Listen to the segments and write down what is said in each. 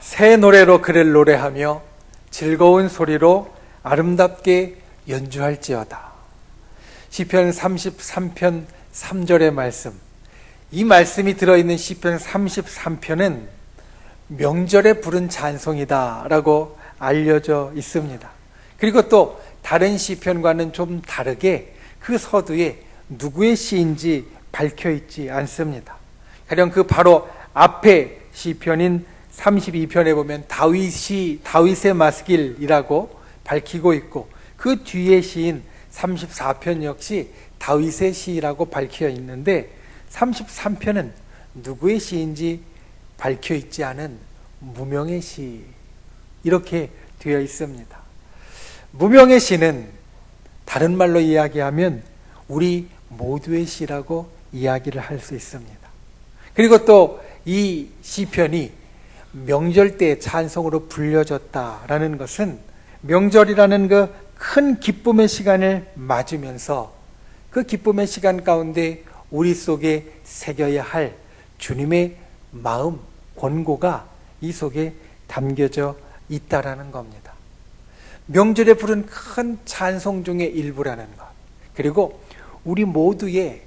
새 노래로 그를 노래하며 즐거운 소리로 아름답게 연주할지어다. 시편 33편 3절의 말씀, 이 말씀이 들어있는 시편 33편은 명절에 부른 찬송이다 라고 알려져 있습니다. 그리고 또 다른 시편과는 좀 다르게 그 서두에 누구의 시인지 밝혀있지 않습니다. 가령 그 바로 앞에 시편인 32편에 보면 다윗의 마스길이라고 밝히고 있고, 그 뒤에 시인 34편 역시 다윗의 시라고 밝혀 있는데 33편은 누구의 시인지 밝혀 있지 않은 무명의 시, 이렇게 되어 있습니다. 무명의 시는 다른 말로 이야기하면 우리 모두의 시라고 이야기를 할 수 있습니다. 그리고 또 이 시편이 명절 때 찬송으로 불려졌다라는 것은 명절이라는 그 큰 기쁨의 시간을 맞으면서 그 기쁨의 시간 가운데 우리 속에 새겨야 할 주님의 마음, 권고가 이 속에 담겨져 있다라는 겁니다. 명절에 부른 큰 찬송 중의 일부라는 것, 그리고 우리 모두의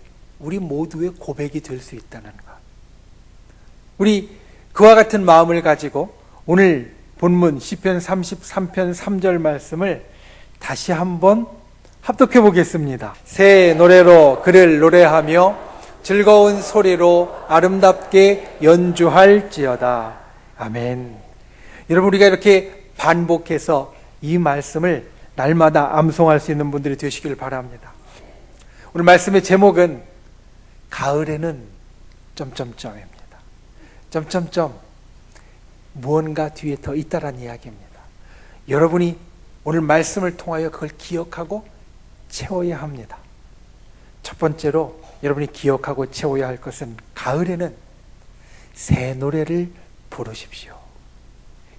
고백이 될 수 있다는 것. 우리 그와 같은 마음을 가지고 오늘 본문 시편 33편 3절 말씀을 다시 한번 합독해 보겠습니다. 새 노래로 그를 노래하며 즐거운 소리로 아름답게 연주할지어다. 아멘. 여러분, 우리가 이렇게 반복해서 이 말씀을 날마다 암송할 수 있는 분들이 되시길 바랍니다. 오늘 말씀의 제목은 가을에는 점점점입니다. 점점점, 무언가 뒤에 더 있다라는 이야기입니다. 여러분이 오늘 말씀을 통하여 그걸 기억하고 채워야 합니다. 첫 번째로 여러분이 기억하고 채워야 할 것은 가을에는 새 노래를 부르십시오.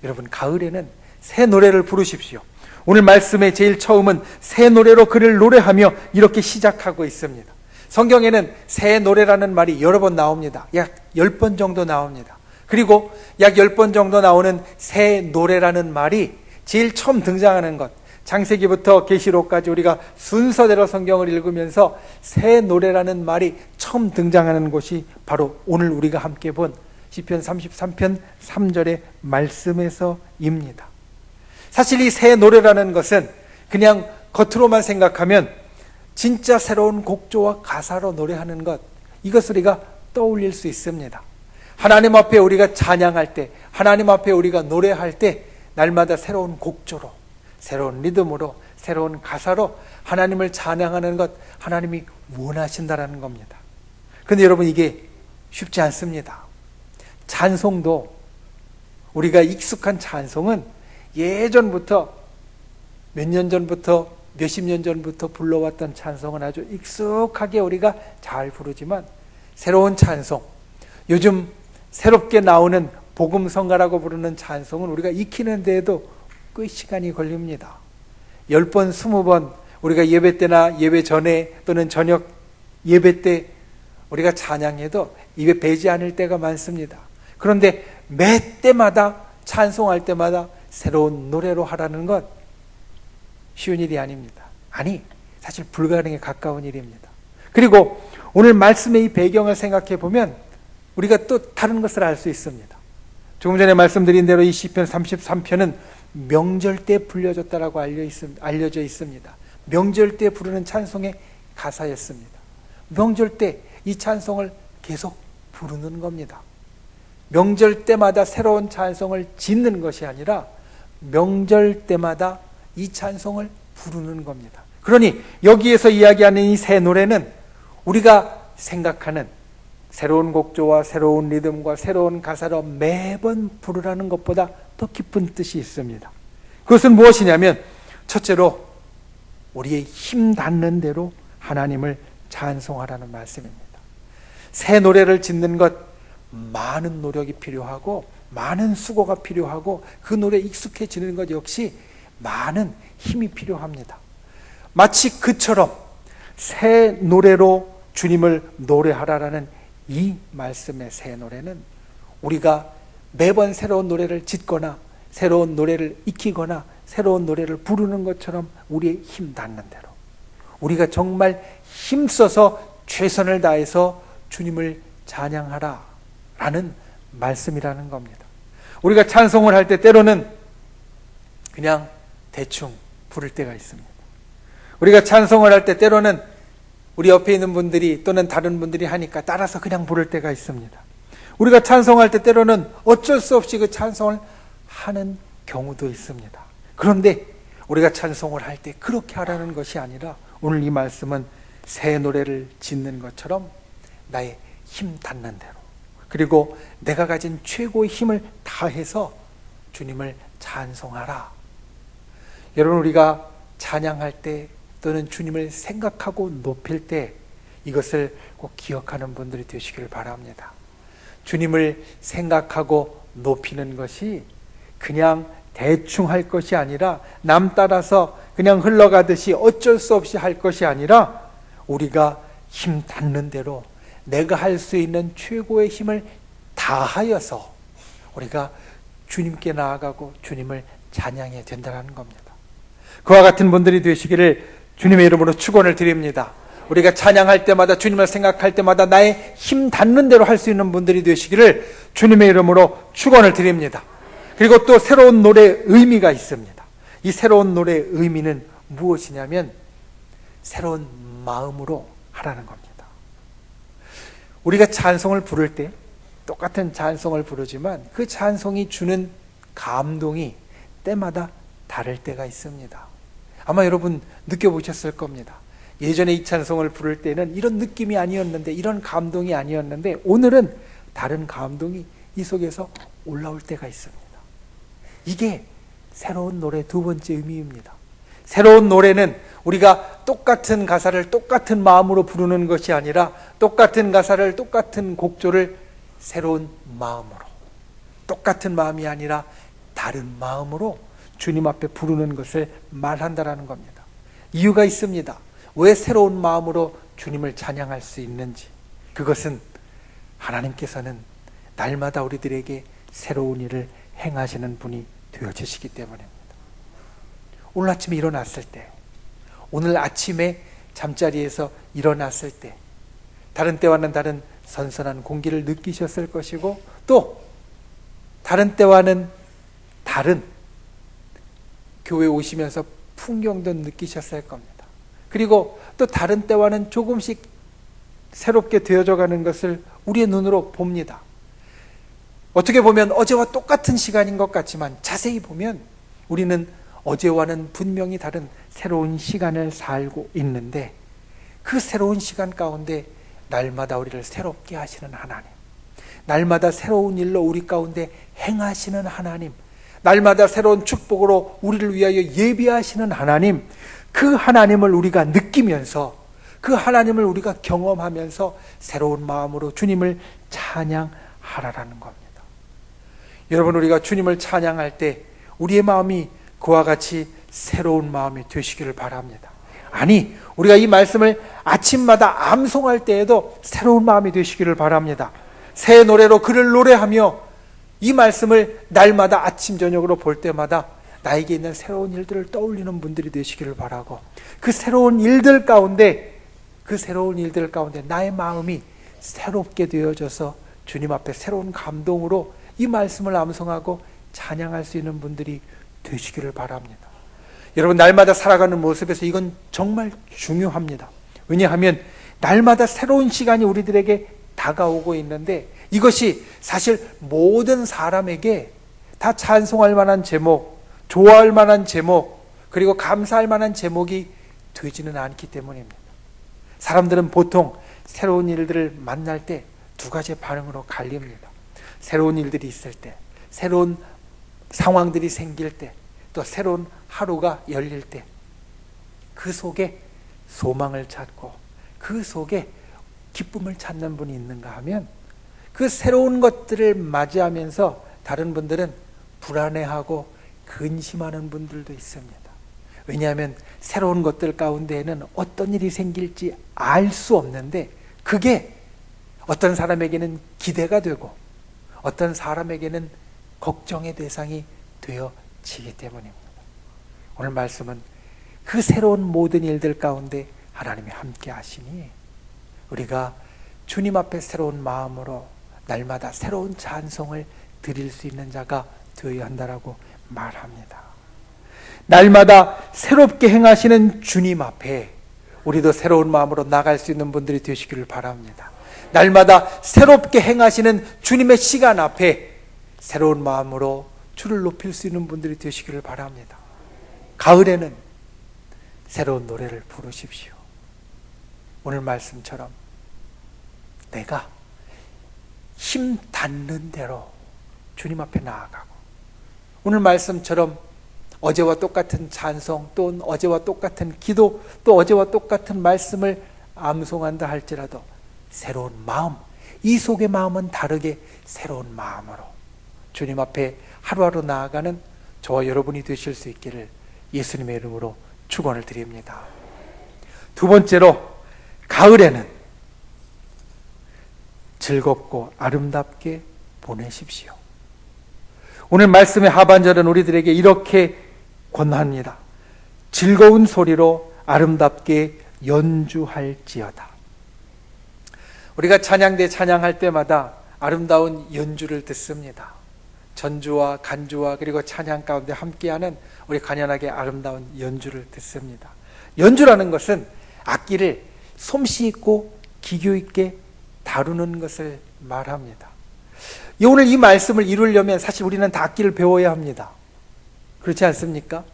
여러분, 가을에는 새 노래를 부르십시오. 오늘 말씀의 제일 처음은 새 노래로 그를 노래하며 이렇게 시작하고 있습니다. 성경에는 새 노래라는 말이 여러 번 나옵니다. 약 10번 정도 나옵니다. 그리고 약 10번 정도 나오는 새 노래라는 말이 제일 처음 등장하는 것, 창세기부터 계시록까지 우리가 순서대로 성경을 읽으면서 새 노래라는 말이 처음 등장하는 곳이 바로 오늘 우리가 함께 본 시편 33편 3절의 말씀에서입니다. 사실 이 새 노래라는 것은 그냥 겉으로만 생각하면 진짜 새로운 곡조와 가사로 노래하는 것, 이것을 우리가 떠올릴 수 있습니다. 하나님 앞에 우리가 찬양할 때, 하나님 앞에 우리가 노래할 때 날마다 새로운 곡조로, 새로운 리듬으로, 새로운 가사로 하나님을 찬양하는 것, 하나님이 원하신다는 겁니다. 그런데 여러분, 이게 쉽지 않습니다. 찬송도, 우리가 익숙한 찬송은 예전부터, 몇 년 전부터, 몇십 년 전부터 불러왔던 찬송은 아주 익숙하게 우리가 잘 부르지만, 새로운 찬송, 요즘 새롭게 나오는 복음성가라고 부르는 찬송은 우리가 익히는 데에도 꽤 시간이 걸립니다. 10번, 20번 우리가 예배 때나 예배 전에 또는 저녁 예배 때 우리가 찬양해도 입에 배지 않을 때가 많습니다. 그런데 매 때마다 찬송할 때마다 새로운 노래로 하라는 것 쉬운 일이 아닙니다. 아니, 사실 불가능에 가까운 일입니다. 그리고 오늘 말씀의 이 배경을 생각해 보면 우리가 또 다른 것을 알 수 있습니다. 조금 전에 말씀드린 대로 이 시편 33편은 명절 때 불려졌다라고 알려져 있습니다. 명절 때 부르는 찬송의 가사였습니다. 명절 때 이 찬송을 계속 부르는 겁니다. 명절 때마다 새로운 찬송을 짓는 것이 아니라 명절 때마다 이 찬송을 부르는 겁니다. 그러니 여기에서 이야기하는 이 새 노래는 우리가 생각하는 새로운 곡조와 새로운 리듬과 새로운 가사로 매번 부르라는 것보다 더 깊은 뜻이 있습니다. 그것은 무엇이냐면, 첫째로 우리의 힘 닿는 대로 하나님을 찬송하라는 말씀입니다. 새 노래를 짓는 것, 많은 노력이 필요하고 많은 수고가 필요하고 그 노래에 익숙해지는 것 역시 많은 힘이 필요합니다. 마치 그처럼 새 노래로 주님을 노래하라라는 이 말씀의 새 노래는 우리가 매번 새로운 노래를 짓거나 새로운 노래를 익히거나 새로운 노래를 부르는 것처럼 우리의 힘 닿는 대로 우리가 정말 힘써서 최선을 다해서 주님을 찬양하라 라는 말씀이라는 겁니다. 우리가 찬송을 할 때 때로는 그냥 대충 부를 때가 있습니다. 우리가 찬송을 할 때 때로는 우리 옆에 있는 분들이 또는 다른 분들이 하니까 따라서 그냥 부를 때가 있습니다. 우리가 찬송할 때 때로는 어쩔 수 없이 그 찬송을 하는 경우도 있습니다. 그런데 우리가 찬송을 할 때 그렇게 하라는 것이 아니라 오늘 이 말씀은 새 노래를 짓는 것처럼 나의 힘 닿는 대로 그리고 내가 가진 최고의 힘을 다해서 주님을 찬송하라. 여러분, 우리가 찬양할 때 또는 주님을 생각하고 높일 때 이것을 꼭 기억하는 분들이 되시길 바랍니다. 주님을 생각하고 높이는 것이 그냥 대충 할 것이 아니라 남 따라서 그냥 흘러가듯이 어쩔 수 없이 할 것이 아니라 우리가 힘 닿는 대로 내가 할 수 있는 최고의 힘을 다하여서 우리가 주님께 나아가고 주님을 찬양해야 된다는 겁니다. 그와 같은 분들이 되시기를 주님의 이름으로 축원을 드립니다. 우리가 찬양할 때마다 주님을 생각할 때마다 나의 힘 닿는 대로 할 수 있는 분들이 되시기를 주님의 이름으로 축원을 드립니다. 그리고 또 새로운 노래의 의미가 있습니다. 이 새로운 노래의 의미는 무엇이냐면 새로운 마음으로 하라는 겁니다. 우리가 찬송을 부를 때 똑같은 찬송을 부르지만 그 찬송이 주는 감동이 때마다 다를 때가 있습니다. 아마 여러분 느껴보셨을 겁니다. 예전에 이 찬송을 부를 때는 이런 느낌이 아니었는데 이런 감동이 아니었는데 오늘은 다른 감동이 이 속에서 올라올 때가 있습니다. 이게 새로운 노래 두 번째 의미입니다. 새로운 노래는 우리가 똑같은 가사를 똑같은 마음으로 부르는 것이 아니라 똑같은 가사를 똑같은 곡조를 새로운 마음으로 똑같은 마음이 아니라 다른 마음으로 주님 앞에 부르는 것을 말한다라는 겁니다. 이유가 있습니다. 왜 새로운 마음으로 주님을 찬양할 수 있는지 그것은 하나님께서는 날마다 우리들에게 새로운 일을 행하시는 분이 되어주시기 때문입니다. 오늘 아침에 일어났을 때 오늘 아침에 잠자리에서 일어났을 때 다른 때와는 다른 선선한 공기를 느끼셨을 것이고 또 다른 때와는 다른 교회 오시면서 풍경도 느끼셨을 겁니다. 그리고 또 다른 때와는 조금씩 새롭게 되어져 가는 것을 우리의 눈으로 봅니다. 어떻게 보면 어제와 똑같은 시간인 것 같지만 자세히 보면 우리는 어제와는 분명히 다른 새로운 시간을 살고 있는데 그 새로운 시간 가운데 날마다 우리를 새롭게 하시는 하나님, 날마다 새로운 일로 우리 가운데 행하시는 하나님, 날마다 새로운 축복으로 우리를 위하여 예비하시는 하나님, 그 하나님을 우리가 느끼면서 그 하나님을 우리가 경험하면서 새로운 마음으로 주님을 찬양하라라는 겁니다. 여러분, 우리가 주님을 찬양할 때 우리의 마음이 그와 같이 새로운 마음이 되시기를 바랍니다. 아니, 우리가 이 말씀을 아침마다 암송할 때에도 새로운 마음이 되시기를 바랍니다. 새 노래로 그를 노래하며 이 말씀을 날마다 아침 저녁으로 볼 때마다 나에게 있는 새로운 일들을 떠올리는 분들이 되시기를 바라고 그 새로운 일들 가운데 나의 마음이 새롭게 되어져서 주님 앞에 새로운 감동으로 이 말씀을 암송하고 찬양할 수 있는 분들이 되시기를 바랍니다. 여러분, 날마다 살아가는 모습에서 이건 정말 중요합니다. 왜냐하면 날마다 새로운 시간이 우리들에게 다가오고 있는데 이것이 사실 모든 사람에게 다 찬송할 만한 제목, 좋아할 만한 제목, 그리고 감사할 만한 제목이 되지는 않기 때문입니다. 사람들은 보통 새로운 일들을 만날 때 두 가지의 반응으로 갈립니다. 새로운 일들이 있을 때, 새로운 상황들이 생길 때, 또 새로운 하루가 열릴 때 그 속에 소망을 찾고 그 속에 기쁨을 찾는 분이 있는가 하면 그 새로운 것들을 맞이하면서 다른 분들은 불안해하고 근심하는 분들도 있습니다. 왜냐하면 새로운 것들 가운데에는 어떤 일이 생길지 알 수 없는데 그게 어떤 사람에게는 기대가 되고 어떤 사람에게는 걱정의 대상이 되어지기 때문입니다. 오늘 말씀은 그 새로운 모든 일들 가운데 하나님이 함께 하시니 우리가 주님 앞에 새로운 마음으로 날마다 새로운 찬송을 드릴 수 있는 자가 되어야 한다라고 말합니다. 날마다 새롭게 행하시는 주님 앞에 우리도 새로운 마음으로 나갈 수 있는 분들이 되시기를 바랍니다. 날마다 새롭게 행하시는 주님의 시간 앞에 새로운 마음으로 주를 높일 수 있는 분들이 되시기를 바랍니다. 가을에는 새로운 노래를 부르십시오. 오늘 말씀처럼 내가 힘 닿는 대로 주님 앞에 나아가고, 오늘 말씀처럼 어제와 똑같은 찬송, 또 어제와 똑같은 기도, 또 어제와 똑같은 말씀을 암송한다 할지라도 새로운 마음, 이 속의 마음은 다르게 새로운 마음으로 주님 앞에 하루하루 나아가는 저와 여러분이 되실 수 있기를 예수님의 이름으로 축원을 드립니다. 두 번째로, 가을에는 즐겁고 아름답게 보내십시오. 오늘 말씀의 하반절은 우리들에게 이렇게 권합니다. 즐거운 소리로 아름답게 연주할지어다. 우리가 찬양대 찬양할 때마다 아름다운 연주를 듣습니다. 전주와 간주와 그리고 찬양 가운데 함께하는 우리 간연하게 아름다운 연주를 듣습니다. 연주라는 것은 악기를 솜씨 있고 기교 있게 다루는 것을 말합니다. 오늘 이 말씀을 이루려면 사실 우리는 다 악기를 배워야 합니다. 그렇지 않습니까?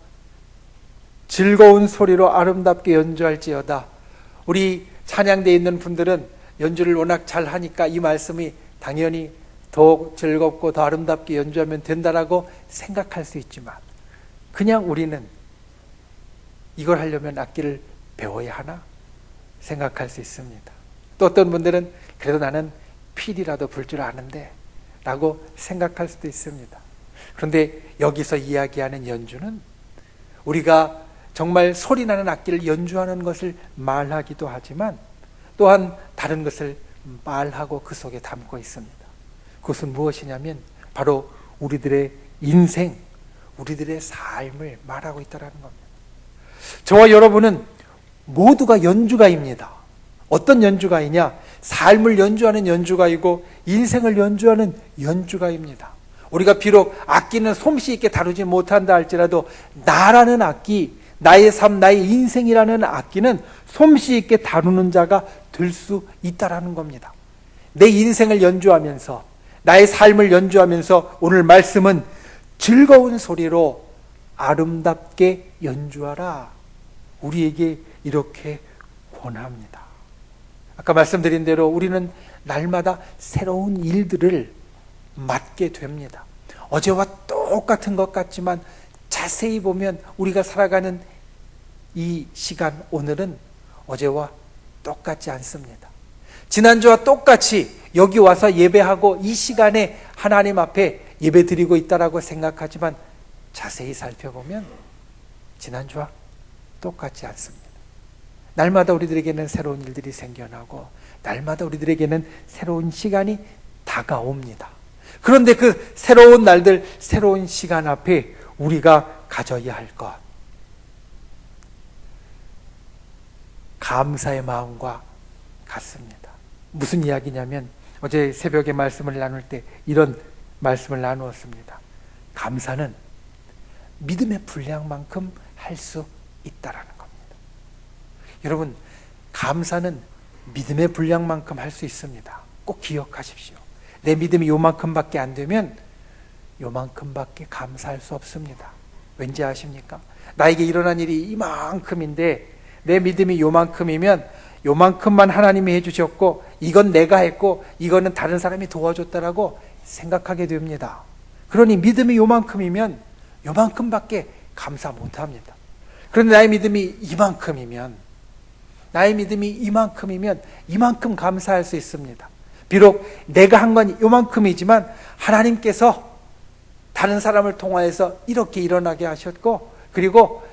즐거운 소리로 아름답게 연주할지어다. 우리 찬양대에 있는 분들은 연주를 워낙 잘 하니까 이 말씀이 당연히 더 즐겁고 더 아름답게 연주하면 된다라고 생각할 수 있지만, 그냥 우리는 이걸 하려면 악기를 배워야 하나 생각할 수 있습니다. 또 어떤 분들은 그래도 나는 필이라도 불 줄 아는데 라고 생각할 수도 있습니다. 그런데 여기서 이야기하는 연주는 우리가 정말 소리나는 악기를 연주하는 것을 말하기도 하지만 또한 다른 것을 말하고 그 속에 담고 있습니다. 그것은 무엇이냐면 바로 우리들의 인생, 우리들의 삶을 말하고 있다는 겁니다. 저와 여러분은 모두가 연주가입니다. 어떤 연주가이냐? 삶을 연주하는 연주가이고 인생을 연주하는 연주가입니다. 우리가 비록 악기는 솜씨 있게 다루지 못한다 할지라도 나라는 악기, 나의 삶, 나의 인생이라는 악기는 솜씨 있게 다루는 자가 될 수 있다라는 겁니다. 내 인생을 연주하면서, 나의 삶을 연주하면서 오늘 말씀은 즐거운 소리로 아름답게 연주하라, 우리에게 이렇게 권합니다. 아까 말씀드린 대로 우리는 날마다 새로운 일들을 맡게 됩니다. 어제와 똑같은 것 같지만 자세히 보면 우리가 살아가는 이 시간, 오늘은 어제와 똑같지 않습니다. 지난주와 똑같이 여기 와서 예배하고 이 시간에 하나님 앞에 예배 드리고 있다라고 생각하지만 자세히 살펴보면 지난주와 똑같지 않습니다. 날마다 우리들에게는 새로운 일들이 생겨나고 날마다 우리들에게는 새로운 시간이 다가옵니다. 그런데 그 새로운 날들, 새로운 시간 앞에 우리가 가져야 할 것, 감사의 마음과 같습니다. 무슨 이야기냐면 어제 새벽에 말씀을 나눌 때 이런 말씀을 나누었습니다. 감사는 믿음의 분량만큼 할 수 있다라는 겁니다. 여러분, 감사는 믿음의 분량만큼 할 수 있습니다. 꼭 기억하십시오. 내 믿음이 요만큼밖에 안 되면 요만큼밖에 감사할 수 없습니다. 왠지 아십니까? 나에게 일어난 일이 이만큼인데 내 믿음이 요만큼이면 요만큼만 하나님이 해주셨고 이건 내가 했고 이거는 다른 사람이 도와줬다라고 생각하게 됩니다. 그러니 믿음이 요만큼이면 요만큼밖에 감사 못합니다. 그런데 나의 믿음이 이만큼이면, 나의 믿음이 이만큼이면 이만큼 감사할 수 있습니다. 비록 내가 한 건 요만큼이지만 하나님께서 다른 사람을 통하여서 이렇게 일어나게 하셨고, 그리고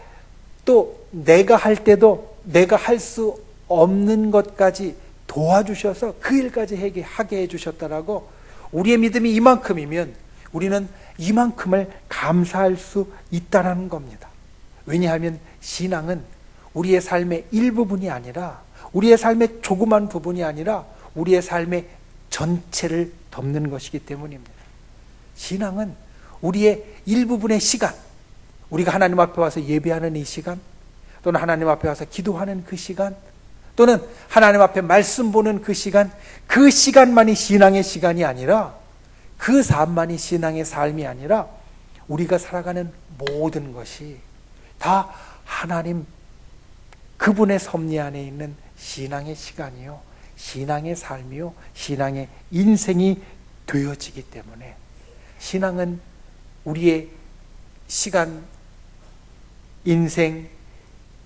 또 내가 할 때도 내가 할 수 없는 것까지 도와주셔서 그 일까지 하게 해주셨다라고, 우리의 믿음이 이만큼이면 우리는 이만큼을 감사할 수 있다는 겁니다. 왜냐하면 신앙은 우리의 삶의 일부분이 아니라, 우리의 삶의 조그만 부분이 아니라 우리의 삶의 전체를 덮는 것이기 때문입니다. 신앙은 우리의 일부분의 시간, 우리가 하나님 앞에 와서 예배하는 이 시간, 또는 하나님 앞에 와서 기도하는 그 시간, 또는 하나님 앞에 말씀 보는 그 시간, 그 시간만이 신앙의 시간이 아니라, 그 삶만이 신앙의 삶이 아니라 우리가 살아가는 모든 것이 다 하나님 그분의 섭리 안에 있는 신앙의 시간이요, 신앙의 삶이요, 신앙의 인생이 되어지기 때문에 신앙은 우리의 시간, 인생,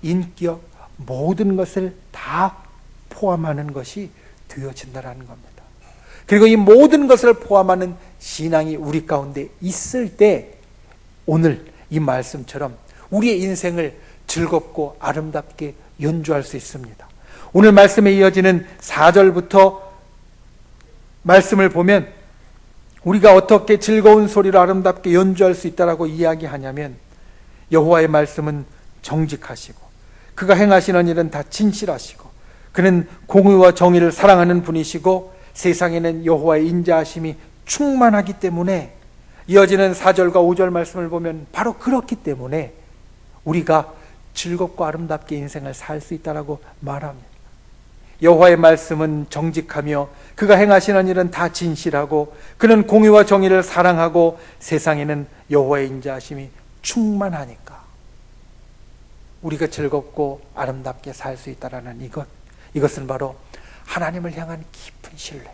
인격, 모든 것을 다 포함하는 것이 되어진다는 겁니다. 그리고 이 모든 것을 포함하는 신앙이 우리 가운데 있을 때 오늘 이 말씀처럼 우리의 인생을 즐겁고 아름답게 연주할 수 있습니다. 오늘 말씀에 이어지는 4절부터 말씀을 보면 우리가 어떻게 즐거운 소리로 아름답게 연주할 수 있다라고 이야기하냐면, 여호와의 말씀은 정직하시고 그가 행하시는 일은 다 진실하시고 그는 공의와 정의를 사랑하는 분이시고 세상에는 여호와의 인자하심이 충만하기 때문에, 이어지는 4절과 5절 말씀을 보면 바로 그렇기 때문에 우리가 즐겁고 아름답게 인생을 살 수 있다라고 말합니다. 여호와의 말씀은 정직하며 그가 행하시는 일은 다 진실하고 그는 공의와 정의를 사랑하고 세상에는 여호와의 인자하심이 충만하니까 우리가 즐겁고 아름답게 살 수 있다라는 이것은 바로 하나님을 향한 깊은 신뢰,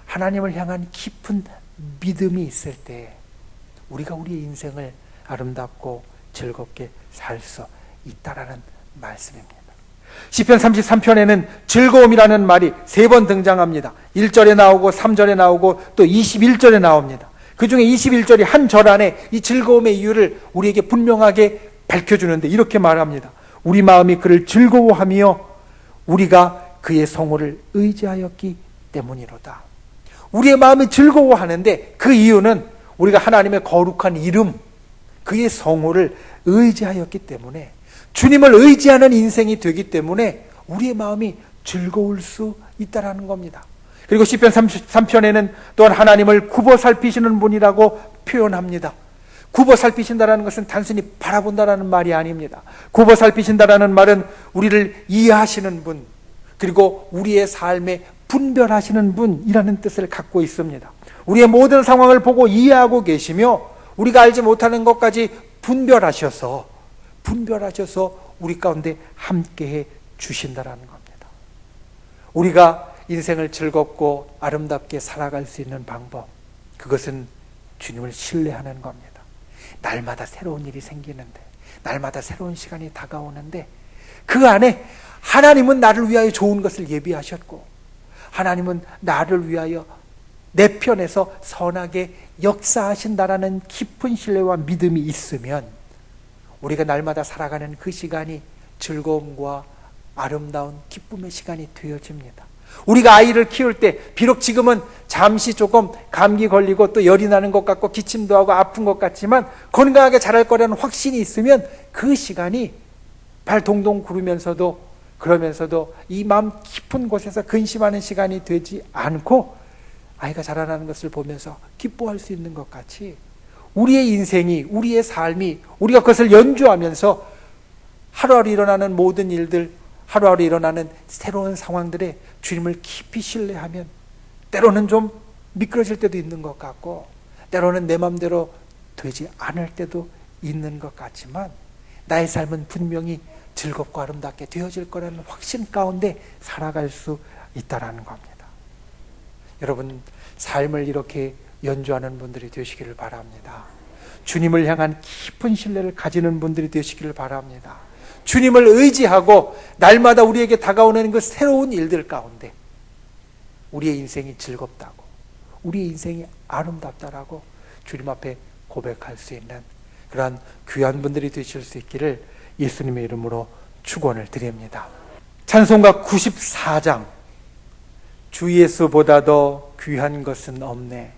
하나님을 향한 깊은 믿음이 있을 때 우리가 우리의 인생을 아름답고 즐겁게 살 수 있다라는 말씀입니다. 시편 33편에는 즐거움이라는 말이 3번 등장합니다. 1절에 나오고 3절에 나오고 또 21절에 나옵니다. 그 중에 21절이 한 절 안에 이 즐거움의 이유를 우리에게 분명하게 밝혀주는데 이렇게 말합니다. 우리 마음이 그를 즐거워하며 우리가 그의 성호를 의지하였기 때문이로다. 우리의 마음이 즐거워하는데 그 이유는 우리가 하나님의 거룩한 이름, 그의 성호를 의지하였기 때문에, 주님을 의지하는 인생이 되기 때문에 우리의 마음이 즐거울 수 있다는 겁니다. 그리고 시편 33편에는 또한 하나님을 굽어 살피시는 분이라고 표현합니다. 굽어 살피신다는 것은 단순히 바라본다라는 말이 아닙니다. 굽어 살피신다라는 말은 우리를 이해하시는 분, 그리고 우리의 삶에 분별하시는 분이라는 뜻을 갖고 있습니다. 우리의 모든 상황을 보고 이해하고 계시며 우리가 알지 못하는 것까지 분별하셔서 우리 가운데 함께해 주신다라는 겁니다. 우리가 인생을 즐겁고 아름답게 살아갈 수 있는 방법, 그것은 주님을 신뢰하는 겁니다. 날마다 새로운 일이 생기는데, 날마다 새로운 시간이 다가오는데 그 안에 하나님은 나를 위하여 좋은 것을 예비하셨고 하나님은 나를 위하여 내 편에서 선하게 역사하신다라는 깊은 신뢰와 믿음이 있으면 우리가 날마다 살아가는 그 시간이 즐거움과 아름다운 기쁨의 시간이 되어집니다. 우리가 아이를 키울 때 비록 지금은 잠시 조금 감기 걸리고 또 열이 나는 것 같고 기침도 하고 아픈 것 같지만 건강하게 자랄 거라는 확신이 있으면 그 시간이 발 동동 구르면서도, 그러면서도 이 마음 깊은 곳에서 근심하는 시간이 되지 않고 아이가 자라나는 것을 보면서 기뻐할 수 있는 것 같이 우리의 인생이, 우리의 삶이, 우리가 그것을 연주하면서 하루하루 일어나는 모든 일들, 하루하루 일어나는 새로운 상황들에 주님을 깊이 신뢰하면 때로는 좀 미끄러질 때도 있는 것 같고 때로는 내 마음대로 되지 않을 때도 있는 것 같지만 나의 삶은 분명히 즐겁고 아름답게 되어질 거라는 확신 가운데 살아갈 수 있다는 겁니다. 여러분, 삶을 이렇게 연주하는 분들이 되시기를 바랍니다. 주님을 향한 깊은 신뢰를 가지는 분들이 되시기를 바랍니다. 주님을 의지하고 날마다 우리에게 다가오는 그 새로운 일들 가운데 우리의 인생이 즐겁다고, 우리의 인생이 아름답다라고 주님 앞에 고백할 수 있는 그러한 귀한 분들이 되실 수 있기를 예수님의 이름으로 축원을 드립니다. 찬송가 94장, 주 예수보다 더 귀한 것은 없네.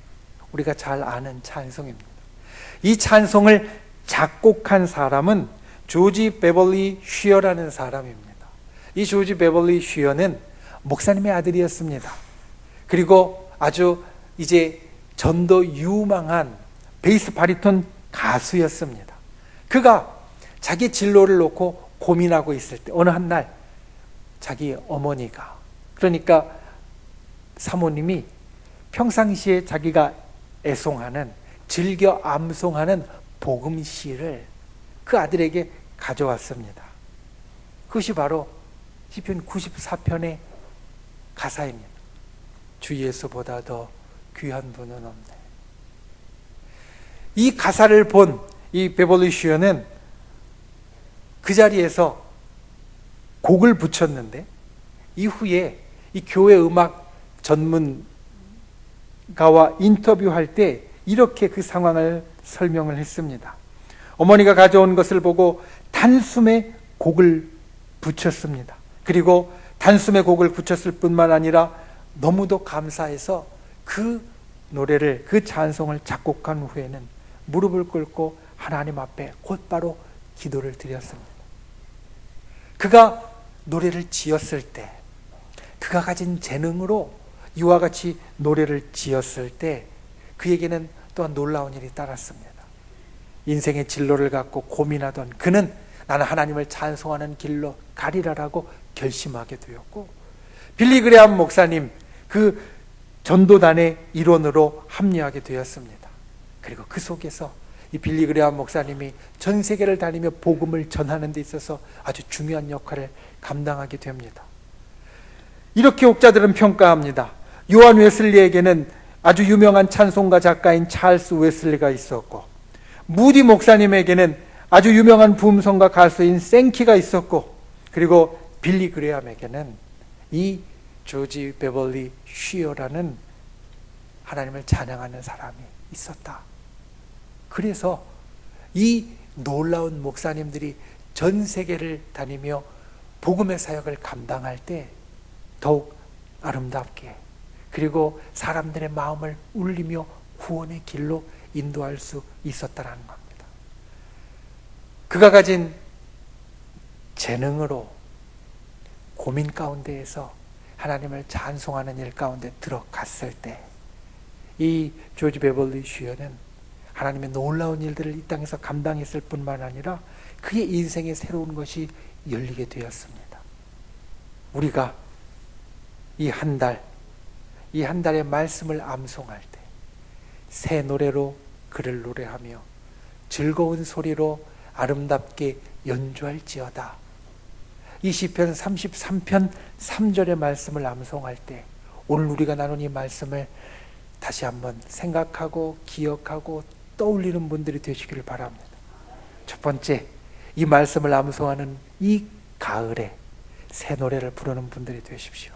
우리가 잘 아는 찬송입니다. 이 찬송을 작곡한 사람은 조지 베벌리 쉬어라는 사람입니다. 이 조지 베벌리 쉬어는 목사님의 아들이었습니다. 그리고 아주 이제 전도 유망한 베이스 바리톤 가수였습니다. 그가 자기 진로를 놓고 고민하고 있을 때 어느 한 날 자기 어머니가, 그러니까 사모님이 평상시에 자기가 애송하는, 즐겨 암송하는 복음시를 그 아들에게 가져왔습니다. 그것이 바로 시편 94편의 가사입니다. 주 예수보다 더 귀한 분은 없네. 이 가사를 본 이 베벌리 쉬어는 그 자리에서 곡을 붙였는데, 이후에 이 교회 음악 전문가와 인터뷰할 때 이렇게 그 상황을 설명을 했습니다. 어머니가 가져온 것을 보고 단숨에 곡을 붙였습니다. 그리고 단숨에 곡을 붙였을 뿐만 아니라 너무도 감사해서 그 노래를, 그 찬송을 작곡한 후에는 무릎을 꿇고 하나님 앞에 곧바로 기도를 드렸습니다. 그가 노래를 지었을 때, 그가 가진 재능으로 이와 같이 노래를 지었을 때 그에게는 또한 놀라운 일이 따랐습니다. 인생의 진로를 갖고 고민하던 그는 나는 하나님을 찬송하는 길로 가리라라고 결심하게 되었고, 빌리 그레암 목사님 그 전도단의 일원으로 합류하게 되었습니다. 그리고 그 속에서 이 빌리 그레암 목사님이 전 세계를 다니며 복음을 전하는 데 있어서 아주 중요한 역할을 감당하게 됩니다. 이렇게 혹자들은 평가합니다. 요한 웨슬리에게는 아주 유명한 찬송가 작가인 찰스 웨슬리가 있었고, 무디 목사님에게는 아주 유명한 부음성가 가수인 생키가 있었고, 그리고 빌리 그레암에게는 이 조지 베벌리 쉬어라는 하나님을 찬양하는 사람이 있었다. 그래서 이 놀라운 목사님들이 전 세계를 다니며 복음의 사역을 감당할 때 더욱 아름답게, 그리고 사람들의 마음을 울리며 구원의 길로 인도할 수 있었다는 겁니다. 그가 가진 재능으로 고민 가운데에서 하나님을 찬송하는 일 가운데 들어갔을 때 이 조지 베벌리 쉬어는 하나님의 놀라운 일들을 이 땅에서 감당했을 뿐만 아니라 그의 인생에 새로운 것이 열리게 되었습니다. 우리가 이 한 달의 말씀을 암송할 때 새 노래로 그를 노래하며 즐거운 소리로 아름답게 연주할지어다. 이 시편 33편 3절의 말씀을 암송할 때 오늘 우리가 나눈 이 말씀을 다시 한번 생각하고 기억하고 떠올리는 분들이 되시기를 바랍니다. 첫 번째, 이 말씀을 암송하는 이 가을에 새 노래를 부르는 분들이 되십시오.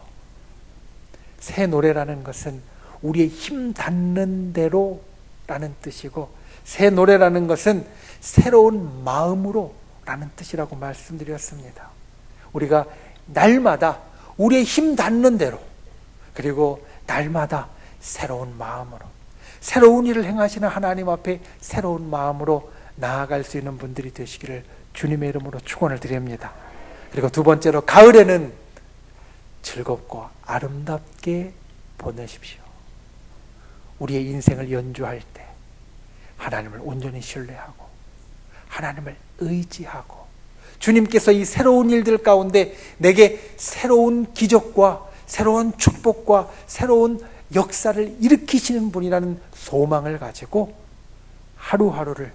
새 노래라는 것은 우리의 힘 닿는 대로 라는 뜻이고, 새 노래라는 것은 새로운 마음으로 라는 뜻이라고 말씀드렸습니다. 우리가 날마다 우리의 힘 닿는 대로, 그리고 날마다 새로운 마음으로, 새로운 일을 행하시는 하나님 앞에 새로운 마음으로 나아갈 수 있는 분들이 되시기를 주님의 이름으로 축원을 드립니다. 그리고 두 번째로, 가을에는 즐겁고 아름답게 보내십시오. 우리의 인생을 연주할 때 하나님을 온전히 신뢰하고 하나님을 의지하고, 주님께서 이 새로운 일들 가운데 내게 새로운 기적과 새로운 축복과 새로운 역사를 일으키시는 분이라는 소망을 가지고 하루하루를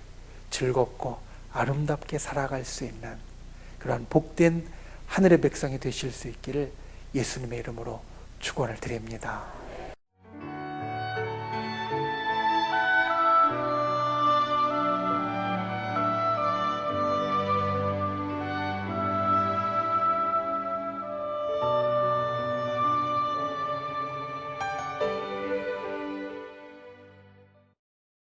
즐겁고 아름답게 살아갈 수 있는 그러한 복된 하늘의 백성이 되실 수 있기를 예수님의 이름으로 축원을 드립니다.